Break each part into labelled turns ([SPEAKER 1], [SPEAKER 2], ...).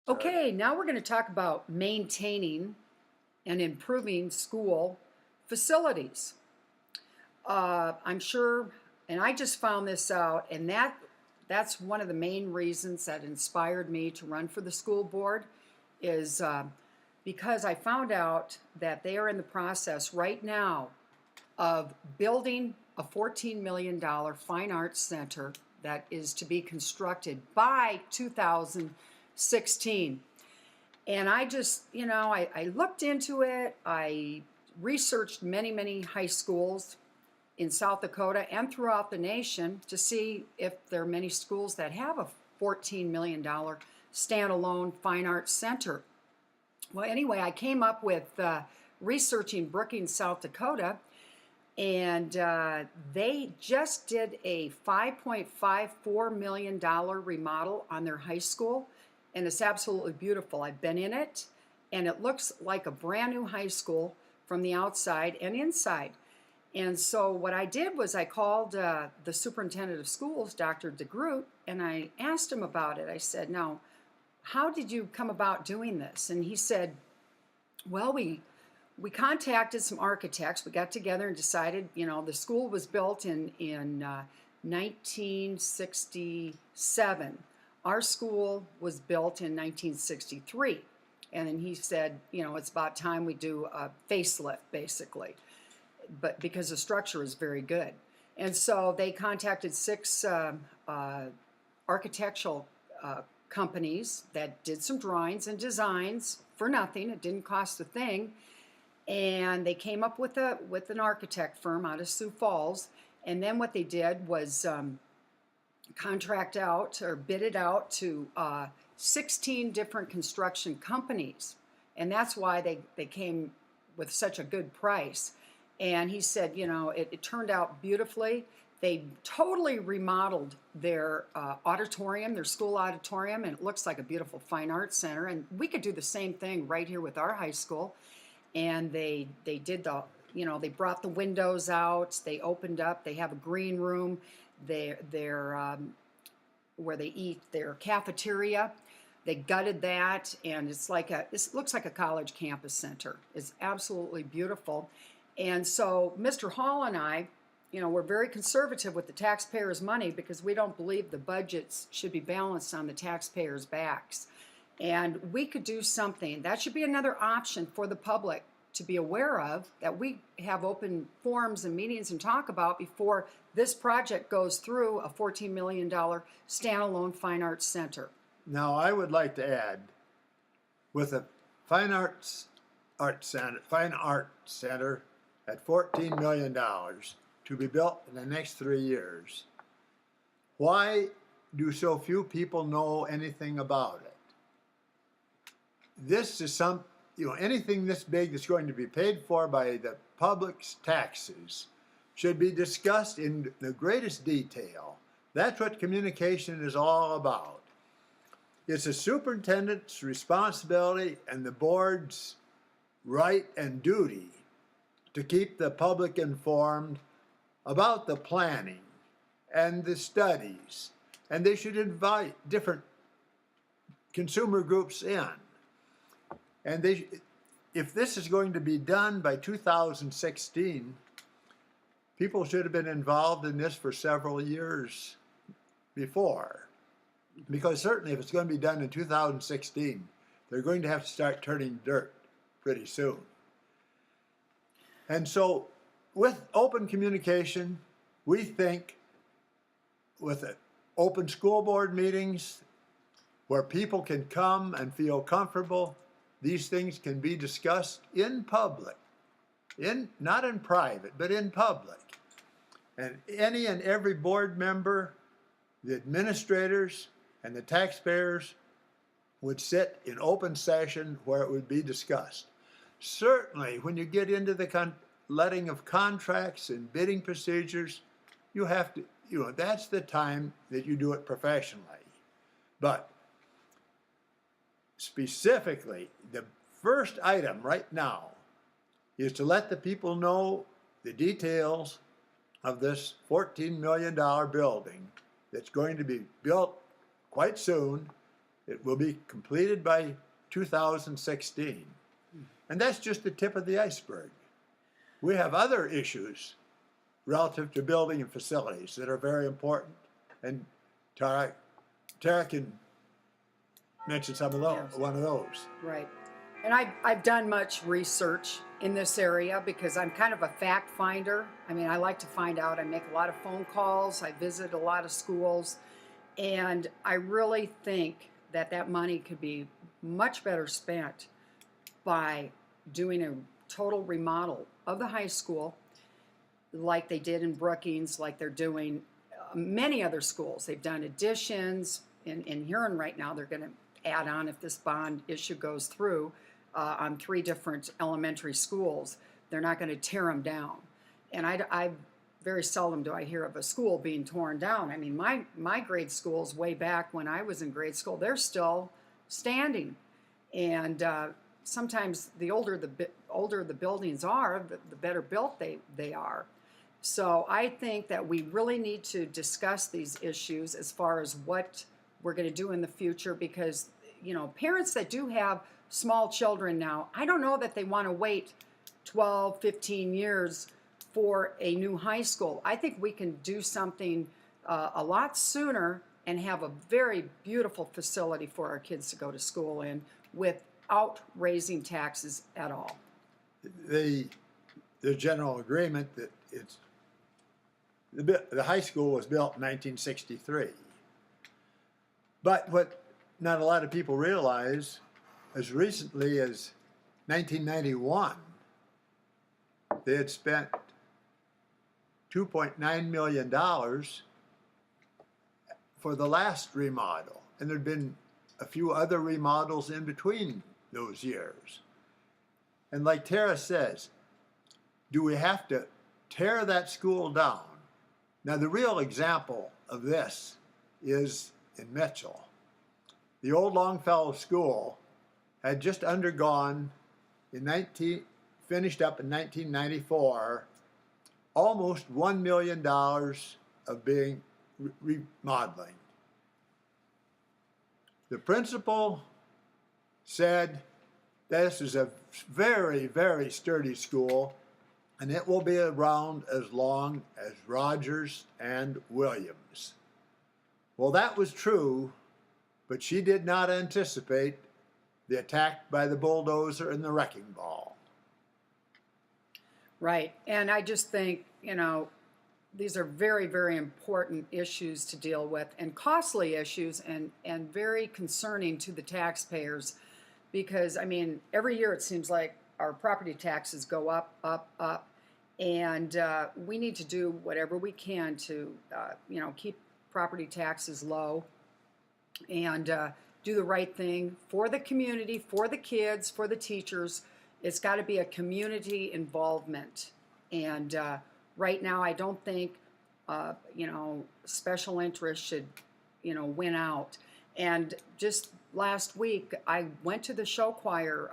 [SPEAKER 1] Okay, now we're going to talk about maintaining and improving school facilities. I'm sure, and I just found this out, and that's one of the main reasons that inspired me to run for the school board is because I found out that they are in the process right now of building a $14 million fine arts center that is to be constructed by 2016. And I just, I looked into it. I researched many, many high schools in South Dakota and throughout the nation to see if there are many schools that have a $14 million standalone fine arts center. Well, anyway, I came up with researching Brookings, South Dakota, and they just did a $5.54 million remodel on their high school, and it's absolutely beautiful. I've been in it, and it looks like a brand new high school from the outside and inside. And so what I did was I called the superintendent of schools, Dr. DeGroot, and I asked him about it. I said, now, how did you come about doing this? And he said, well, we contacted some architects. We got together and decided, the school was built in 1967. Our school was built in 1963. And then he said, it's about time we do a facelift, basically, but because the structure is very good. And so they contacted six architectural companies that did some drawings and designs for nothing. It didn't cost a thing. And they came up with an architect firm out of Sioux Falls. And then what they did was contract out or bid it out to 16 different construction companies. And that's why they came with such a good price. And he said, it turned out beautifully. They totally remodeled their auditorium, their school auditorium, and it looks like a beautiful fine arts center. And we could do the same thing right here with our high school. And they did they brought the windows out, they opened up, they have a green room, their where they eat, their cafeteria. They gutted that, and it looks like a college campus center. It's absolutely beautiful. And so Mr. Hall and I, we're very conservative with the taxpayers' money because we don't believe the budgets should be balanced on the taxpayers' backs. And we could do something. That should be another option for the public to be aware of, that we have open forums and meetings and talk about before this project goes through a $14 million standalone fine arts center.
[SPEAKER 2] Now, I would like to add, with a fine art center at $14 million to be built in the next 3 years, why do so few people know anything about it? This is anything this big that's going to be paid for by the public's taxes should be discussed in the greatest detail. That's what communication is all about. It's the superintendent's responsibility and the board's right and duty to keep the public informed about the planning and the studies, and they should invite different consumer groups in. And if this is going to be done by 2016, people should have been involved in this for several years before. Because certainly if it's going to be done in 2016, they're going to have to start turning dirt pretty soon. And so with open communication, we think with open school board meetings where people can come and feel comfortable, these things can be discussed in public, not in private, but in public. And any and every board member, the administrators, and the taxpayers would sit in open session where it would be discussed. Certainly, when you get into the letting of contracts and bidding procedures, you have to, that's the time that you do it professionally. But specifically, the first item right now is to let the people know the details of this $14 million building that's going to be built quite soon It will be completed by 2016. And that's just the tip of the iceberg. We have other issues relative to building and facilities that are very important. And Tara can mention some of those,
[SPEAKER 1] Yes.
[SPEAKER 2] one of those.
[SPEAKER 1] Right. And I've done much research in this area because I'm kind of a fact finder. I mean, I like to find out. I make a lot of phone calls. I visit a lot of schools. And I really think that that money could be much better spent by doing a total remodel of the high school like they did in Brookings, like they're doing many other schools. They've done additions. In Huron right now, they're going to add on, if this bond issue goes through, on 3 different elementary schools. They're not going to tear them down. And I very seldom do I hear of a school being torn down. I mean, my grade schools way back when I was in grade school, they're still standing. And sometimes the older the buildings are, the better built they are. So I think that we really need to discuss these issues as far as what we're going to do in the future, because, you know, parents that do have small children now, I don't know that they want to wait 12, 15 years for a new high school. I think we can do something a lot sooner and have a very beautiful facility for our kids to go to school in without raising taxes at all.
[SPEAKER 2] The general agreement that the high school was built in 1963. But what not a lot of people realize, as recently as 1991, they had spent $2.9 million for the last remodel. And there'd been a few other remodels in between those years. And like Tara says, do we have to tear that school down? Now, the real example of this is in Mitchell. The old Longfellow School had just undergone, finished up in 1994, almost $1 million of being remodeling. The principal said this is a very, very sturdy school, and it will be around as long as Rogers and Williams. Well, that was true, but she did not anticipate the attack by the bulldozer and the wrecking ball.
[SPEAKER 1] Right. And I just think, you know, these are very, very important issues to deal with, and costly issues, and very concerning to the taxpayers, because, I mean, every year it seems like our property taxes go up, up, up, and we need to do whatever we can to, you know, keep property taxes low and do the right thing for the community, for the kids, for the teachers. It's got to be a community involvement. And right now, I don't think, you know, special interests should, you know, win out. And just last week, I went to the show choir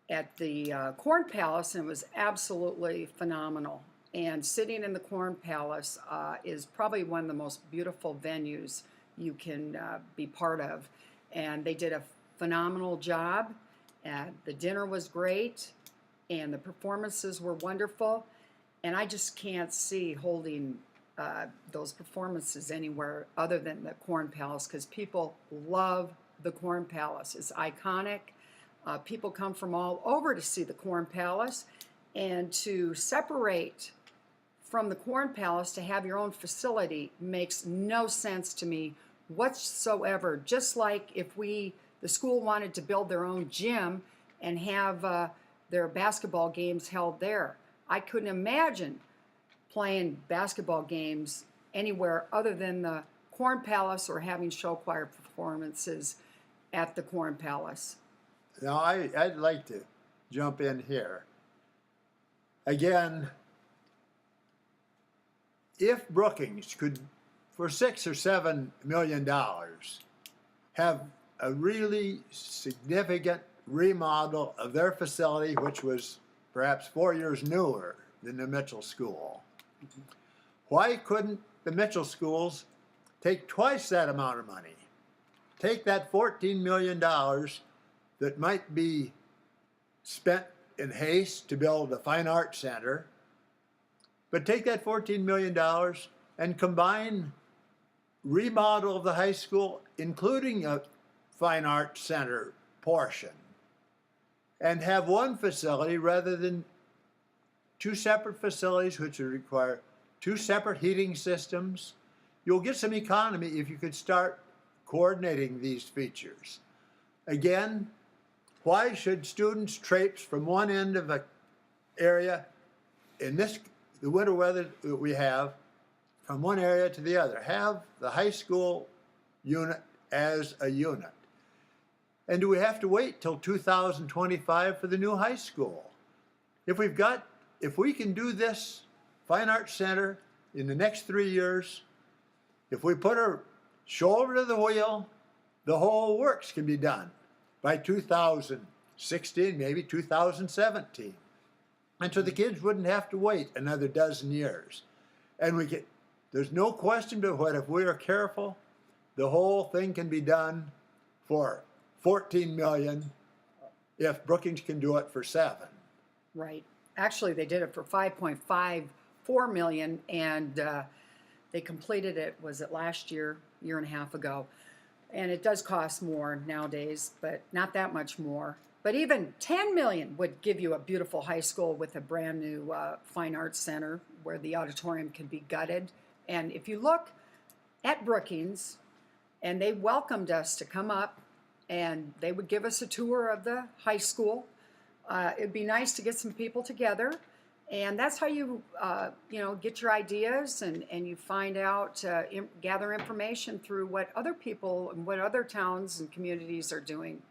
[SPEAKER 1] at the Corn Palace, and it was absolutely phenomenal. And sitting in the Corn Palace is probably one of the most beautiful venues you can be part of. And they did a phenomenal job. The dinner was great, and the performances were wonderful. And I just can't see holding those performances anywhere other than the Corn Palace, because people love the Corn Palace. It's iconic. People come from all over to see the Corn Palace, and to separate from the Corn Palace to have your own facility makes no sense to me whatsoever. Just like if the school wanted to build their own gym and have their basketball games held there. I couldn't imagine playing basketball games anywhere other than the Corn Palace, or having show choir performances at the Corn Palace.
[SPEAKER 2] Now, I'd like to jump in here. Again, if Brookings could, for $6 or $7 million, have a really significant remodel of their facility, which was perhaps 4 years newer than the Mitchell School, why couldn't the Mitchell schools take twice that amount of money take that $14 million that might be spent in haste to build a fine arts center, but take that $14 million and combine remodel of the high school, including a fine arts center portion, and have one facility rather than two separate facilities, which would require two separate heating systems. You'll get some economy if you could start coordinating these features. Again, why should students traipse from one end of an area in the winter weather that we have, from one area to the other? Have the high school unit as a unit. And do we have to wait till 2025 for the new high school? If we can do this Fine Arts Center in the next 3 years, if we put our shoulder to the wheel, the whole works can be done by 2016, maybe 2017. And so the kids wouldn't have to wait another dozen years. And there's no question but what, if we are careful, the whole thing can be done for $14 million if Brookings can do it for $7.
[SPEAKER 1] Right. Actually, they did it for $5.54 million, and they completed it, was it last year and a half ago. And it does cost more nowadays, but not that much more. But even $10 million would give you a beautiful high school with a brand new fine arts center where the auditorium can be gutted. And if you look at Brookings, and they welcomed us to come up, and they would give us a tour of the high school. It'd be nice to get some people together, and that's how you get your ideas, and you find out, gather information through what other people and what other towns and communities are doing.